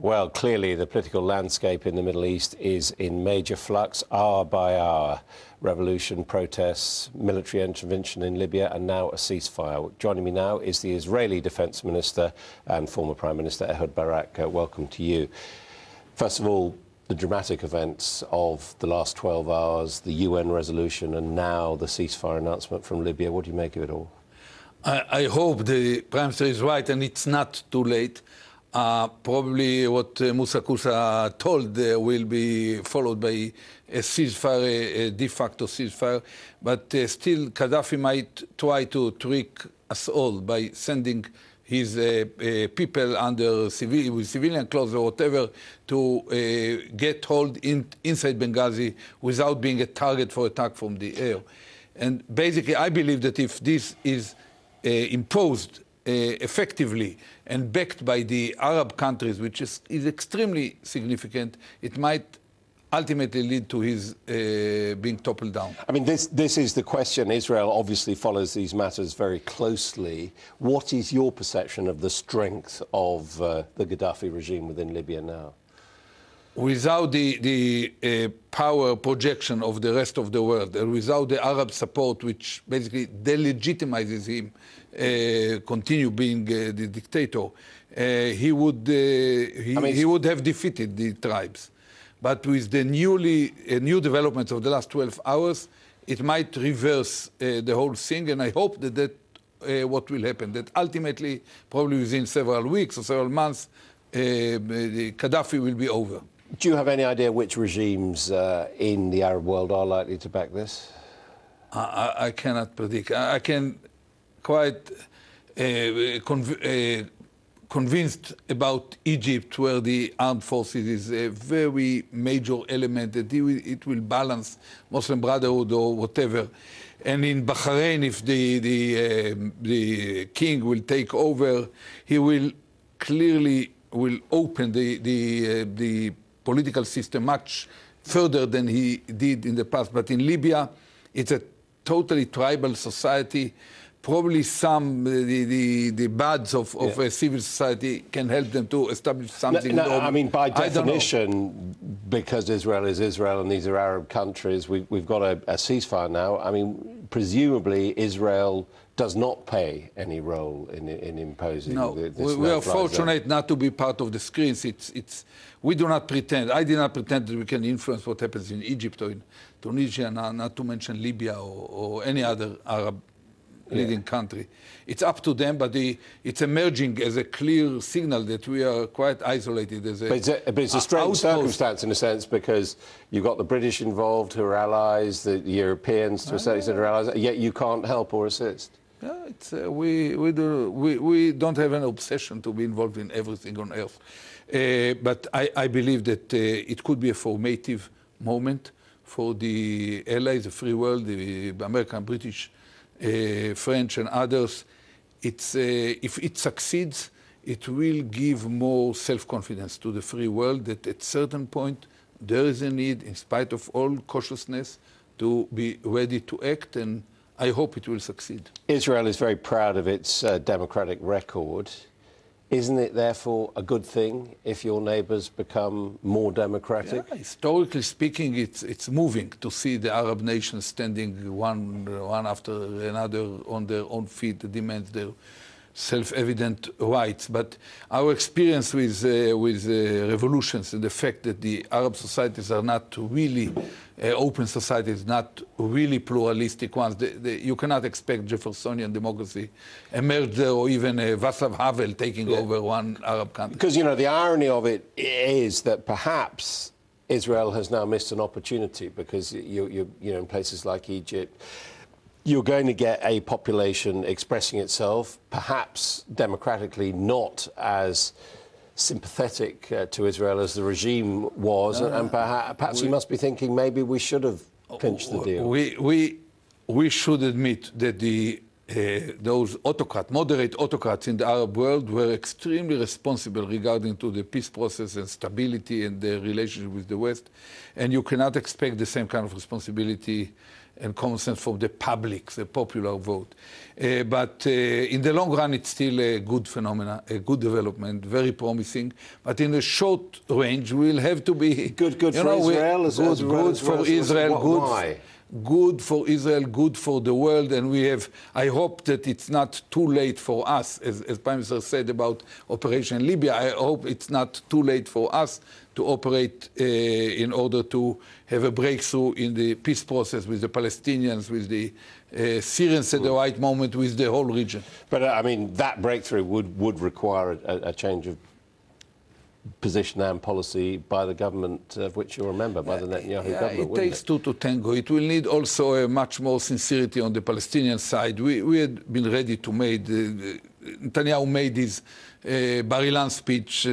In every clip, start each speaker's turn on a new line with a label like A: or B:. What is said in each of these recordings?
A: Well, clearly the political landscape in the Middle East is in major flux, hour by hour. Revolution, protests, military intervention in Libya, and now a ceasefire. Joining me now is the Israeli Defense Minister and former Prime Minister Ehud Barak. Welcome to you. First of all, the dramatic events of the last 12 hours, the UN resolution, and now the ceasefire announcement from Libya. What do you make of it all?
B: I hope the Prime Minister is right and it's not too late. Probably what Musa Kusa told will be followed by a ceasefire, a de facto ceasefire. But still, Gaddafi might try to trick us all by sending his people under with civilian clothes or whatever to get hold inside Benghazi without being a target for attack from the air. And basically, I believe that if this is imposed effectively and backed by the Arab countries, which is extremely significant, it might ultimately lead to his being toppled down.
A: I mean, this is the question. Israel obviously follows these matters very closely. What is your perception of the strength of the Gaddafi regime within Libya now?
B: Without the power projection of the rest of the world, and without the Arab support, which basically delegitimizes him, continue being the dictator, he would have defeated the tribes. But with the new developments of the last 12 hours, it might reverse the whole thing, and I hope that what will happen, that ultimately, probably within several weeks or several months, the Gaddafi will be over.
A: Do you have any idea which regimes in the Arab world are likely to back this?
B: I cannot predict. I can quite convinced about Egypt, where the armed forces is a very major element, that it will balance Muslim Brotherhood or whatever. And in Bahrain, if the king will take over, he will clearly open the political system much further than he did in the past. But in Libya, it's a totally tribal society. Probably the buds of a civil society can help them to establish something.
A: No, I mean, by definition, because Israel is Israel and these are Arab countries, we've got a ceasefire now. I mean, presumably Israel does not play any role in imposing this.
B: We are fortunate not to be part of the screens. We do not pretend. I did not pretend that we can influence what happens in Egypt or in Tunisia, not to mention Libya or any other Arab leading country. It's up to them, but it's emerging as a clear signal that we are quite isolated as a
A: But it's a strange circumstance in a sense, because you've got the British involved who are allies, the Europeans to a certain extent are allies, yet you can't help or assist.
B: Yeah, we don't have an obsession to be involved in everything on earth. But I believe that it could be a formative moment for the allies, the free world, the American, British, French and others. If it succeeds, it will give more self-confidence to the free world that at a certain point there is a need, in spite of all cautiousness, to be ready to act, and I hope it will succeed.
A: Israel is very proud of its democratic record. Isn't it therefore a good thing if your neighbours become more democratic?
B: Yeah, historically speaking, it's moving to see the Arab nations standing one after another on their own feet to demand their self-evident rights. But our experience with revolutions and the fact that the Arab societies are not really open societies, not really pluralistic ones. You cannot expect Jeffersonian democracy emerge there, or even Václav Havel taking over one Arab country.
A: Because, you know, the irony of it is that perhaps Israel has now missed an opportunity, because you know, in places like Egypt, you're going to get a population expressing itself, perhaps democratically not as sympathetic to Israel as the regime was, and perhaps you must be thinking maybe we should have clinched the deal.
B: We should admit that the those moderate autocrats in the Arab world were extremely responsible regarding to the peace process and stability and the relationship with the West. And you cannot expect the same kind of responsibility and common sense from the public, the popular vote. But in the long run, it's still a good phenomenon, a good development, very promising. But in the short range, we'll have to be...
A: Good for Israel?
B: Good for Israel. Good for Israel, good for the world, and I hope that it's not too late for us, as Prime Minister said about Operation Libya. I hope it's not too late for us to operate in order to have a breakthrough in the peace process with the Palestinians, with the Syrians at the right moment, with the whole region.
A: But I mean, that breakthrough would require a change of position and policy by the government of which you're a member, by the Netanyahu government.
B: It takes two to tango. It will need also a much more sincerity on the Palestinian side. We had been ready to make... Netanyahu made his Bar Ilan speech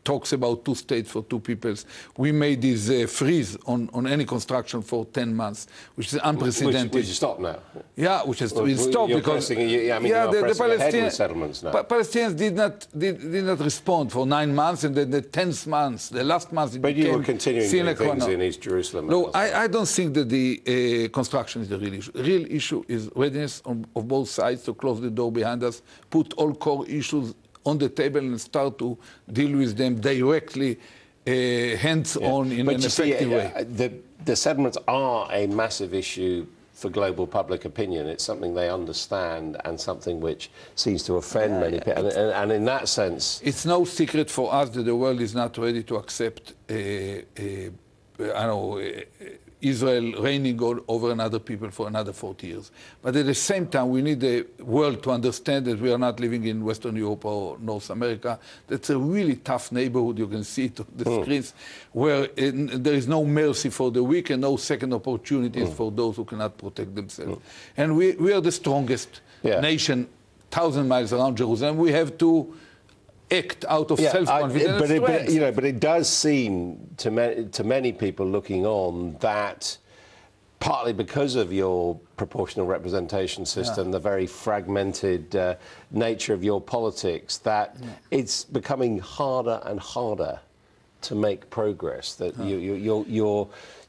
B: talks about two states for two peoples. We made this freeze on any construction for 10 months, which is unprecedented.
A: Which is stopped now.
B: Yeah, which has been stopped because
A: the
B: Palestinians did not respond for 9 months, and then the 10th month, the last month, it
A: but
B: became
A: you were continuing doing things in East Jerusalem.
B: No, I don't think that the construction is the real issue. The real issue is readiness of both sides to close the door behind us, put all core issues on the table and start to deal with them directly, hands-on, in an effective way.
A: The settlements are a massive issue for global public opinion. It's something they understand and something which seems to offend many people. And in that sense...
B: It's no secret for us that the world is not ready to accept Israel reigning over another people for another 40 years. But at the same time, we need the world to understand that we are not living in Western Europe or North America. That's a really tough neighborhood. You can see it on the screens, where there is no mercy for the weak and no second opportunities for those who cannot protect themselves. And we are the strongest nation, 1,000 miles around Jerusalem. We have to act out of self-confidence.
A: But it does seem to many people looking on that partly because of your proportional representation system, the very fragmented nature of your politics, that it's becoming harder and harder to make progress. That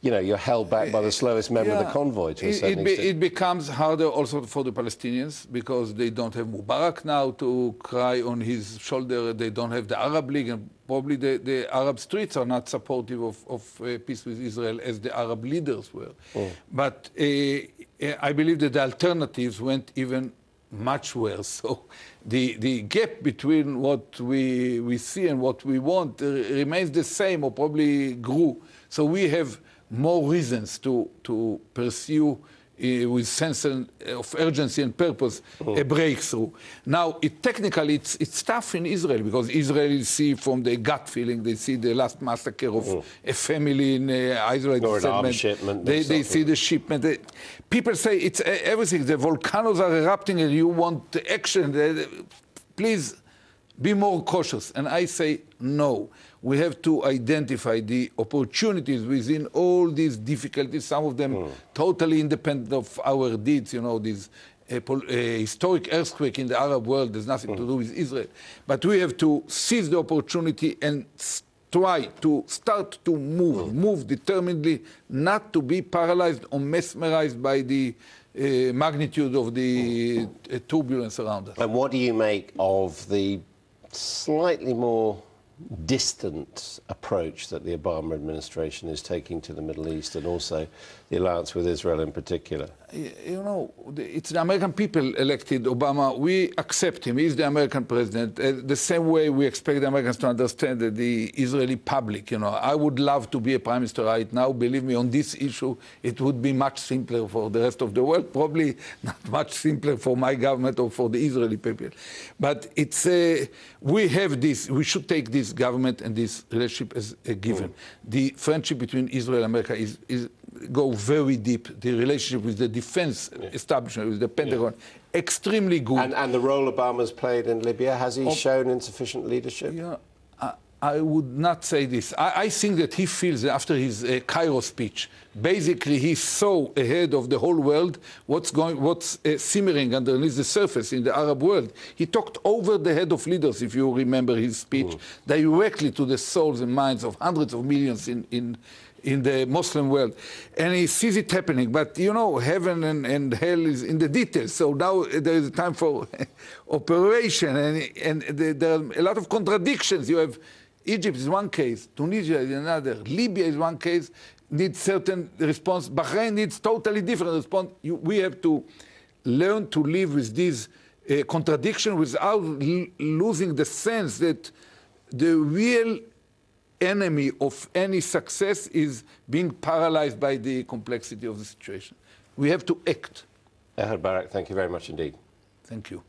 A: you're held back by the slowest member of the convoy to a certain extent.
B: It becomes harder also for the Palestinians because they don't have Mubarak now to cry on his shoulder. They don't have the Arab League, and probably the Arab streets are not supportive of peace with Israel as the Arab leaders were. But I believe that the alternatives went even much worse. So the gap between what we see and what we want remains the same or probably grew. So we have more reasons to pursue with sense of urgency and purpose a breakthrough. Now, technically, it's tough in Israel because Israelis see from the gut feeling, they see the last massacre of a family in isolated settlement. They see the shipment. People say it's everything. The volcanoes are erupting and you want the action. Please be more cautious. And I say no. We have to identify the opportunities within all these difficulties, some of them totally independent of our deeds, this historic earthquake in the Arab world has nothing to do with Israel. But we have to seize the opportunity and try to start to move determinedly, not to be paralyzed or mesmerized by the magnitude of the turbulence around us.
A: And what do you make of the slightly more distant approach that the Obama administration is taking to the Middle East and also the alliance with Israel in particular? It's the American people elected Obama. We accept him. He's the American president. The same way we expect the Americans to understand that the Israeli public, I would love to be a prime minister right now. Believe me, on this issue, it would be much simpler for the rest of the world. Probably not much simpler for my government or for the Israeli people. But we have this. We should take this government and this relationship as a given. The friendship between Israel and America go very deep. The relationship with the defense establishment, with the Pentagon, extremely good. And the role Obama's played in Libya, has he shown insufficient leadership?
B: I would not say this. I think that he feels that after his Cairo speech, basically he saw ahead of the whole world what's simmering underneath the surface in the Arab world. He talked over the head of leaders, if you remember his speech, directly to the souls and minds of hundreds of millions in the Muslim world. And he sees it happening. But, you know, heaven and hell is in the details. So now there is a time for operation. And there are a lot of contradictions. You have Egypt is one case, Tunisia is another, Libya is one case, needs certain response. Bahrain needs totally different response. We have to learn to live with these contradictions without losing the sense that the real enemy of any success is being paralyzed by the complexity of the situation. We have to act.
A: Ehud Barak, thank you very much indeed.
B: Thank you.